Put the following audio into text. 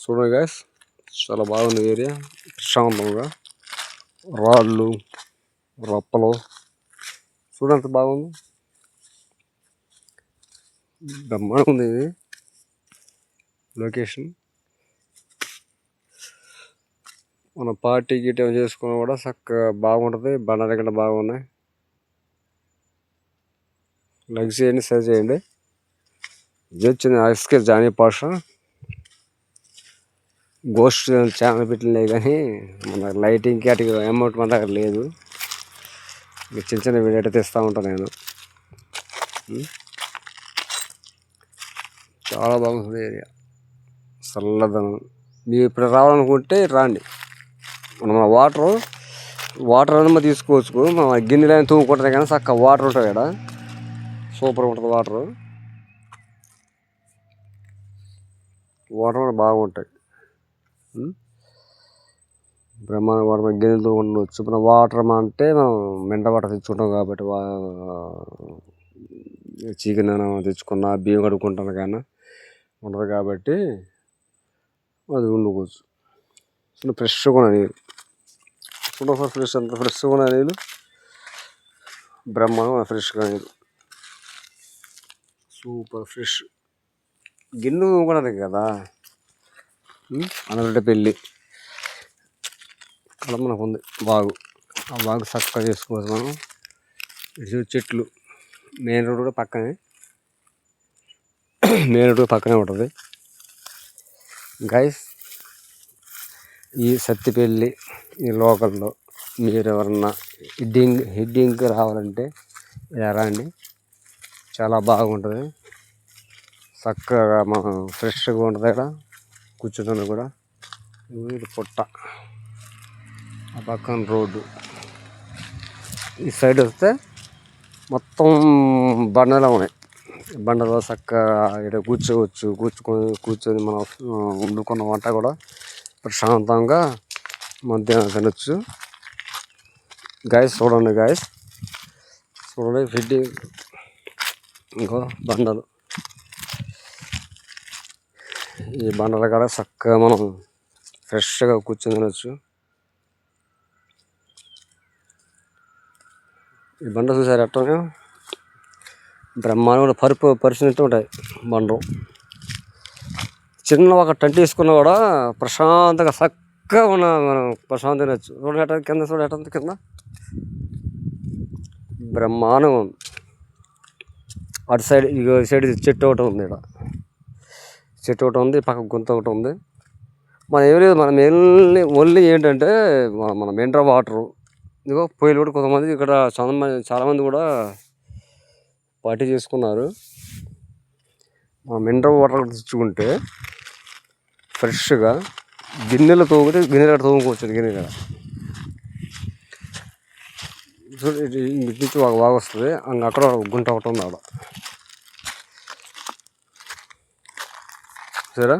చూడండి గాయస్, చాలా బాగుంది ఏరియా. ప్రశాంతంగా రాళ్ళు రప్పలు చూడంత బాగుంది. బ్రహ్మాండంగా ఉంది ఇది లొకేషన్. మన పార్టీ గిట్ చేసుకున్నా కూడా చక్కగా బాగుంటుంది. బండారు ఇక్కడ బాగున్నాయి. లైక్ చేయండి, షేర్ చేయండి. ఇది వచ్చింది ఐస్కే జానీ పాషా గోస్ట్ ఛానల్ పెట్టలే, కానీ మన లైటింగ్కి అటు అమౌంట్ మన దగ్గర లేదు. చిన్న చిన్న వీడియో అయితే తెస్తూ ఉంటాను నేను. చాలా బాగుంటుంది ఏరియా, చల్లదనం. మీరు ఇప్పుడు రావాలనుకుంటే రాండి. మన వాటర్ అనేది తీసుకోవచ్చు. మన గిన్నెలు అయినా తూముకుంటుంది, కానీ చక్కగా వాటర్ ఉంటుంది ఇక్కడ. సూపర్ ఉంటుంది వాటర్ కూడా బాగుంటాయి. బ్రహ్మాండ వాటర్ గిన్నెలు ఉండవచ్చు. మన వాటర్ అంటే మనం మినరల్ వాటర్ తెచ్చుకుంటాం కాబట్టి, చికెన్ తెచ్చుకున్నా బియ్యం కడుక్కుంటాను కానీ ఉంటుంది కాబట్టి అది వండుకోవచ్చు. ఫ్రెష్గా ఉన్న నీళ్ళు చూడ ఫ్రెష్, అంత ఫ్రెష్గా ఉన్న నీళ్ళు బ్రహ్మాండం. ఫ్రెష్గా నీళ్ళు సూపర్ ఫ్రెష్. గిన్నె కూడా కదా అనరెడ్డిపల్లి అలా మనకు ఉంది బాగు. ఆ బాగు చక్కగా చేసుకోవచ్చు మనం. ఇటు చెట్లు, మెయిన్ రోడ్ కూడా పక్కనే, ఉంటుంది గైస్. ఈ సత్తిపల్లి ఈ లోకల్లో మీరు ఎవరన్నా హెడ్డింగ్కి రావాలంటే ఇలా రండి, చాలా బాగుంటుంది. చక్కగా మనం ఫ్రెష్గా ఉంటుంది ఇక్కడ కూర్చుంటుంది కూడా. ఇది పుట్ట, ఆ పక్కన రోడ్డు. ఈ సైడ్ వస్తే మొత్తం బండలు ఉన్నాయి. బండలో చక్కగా ఇక్కడ కూర్చొని మనం వండుకున్న వంట కూడా ప్రశాంతంగా మధ్యాహ్నం తినొచ్చు. గాయస్ చూడండి ఫిట్టింగ్. ఇంకో బండలు, ఈ బండల కాడ చక్కగా మనం ఫ్రెష్గా కూర్చొని తినొచ్చు. ఈ బండ చూసారు ఎట్లా బ్రహ్మాండంగా పరిచినట్టు ఉంటాయి బండలు. చిన్న ఒక టెంట్ వేసుకున్నా కూడా ప్రశాంతంగా చక్కగా మనం ప్రశాంతంగా తినచ్చు. చూడ కింద కింద బ్రహ్మాండంగా ఉంది. అటు సైడ్ సైడ్ చెట్టు ఒకటి ఉంది, ఇక్కడ చెట్టు ఒకటి ఉంది, పక్క గుంత ఒకటి ఉంది. మనం ఏం లేదు, మనం ఓన్లీ ఏంటంటే మన మినరల్ వాటరు. ఇదిగో పొయ్యిలు కూడా కొంతమంది ఇక్కడ చాలామంది కూడా పార్టీ చేసుకున్నారు. మినరల్ వాటర్ తెచ్చుకుంటే ఫ్రెష్గా గిన్నెలు తోముకోవచ్చు. గిన్నెలు నుంచి బాగా వస్తుంది. అక్కడ గుంట ఒకటి ఉంది, ఆడ సరే.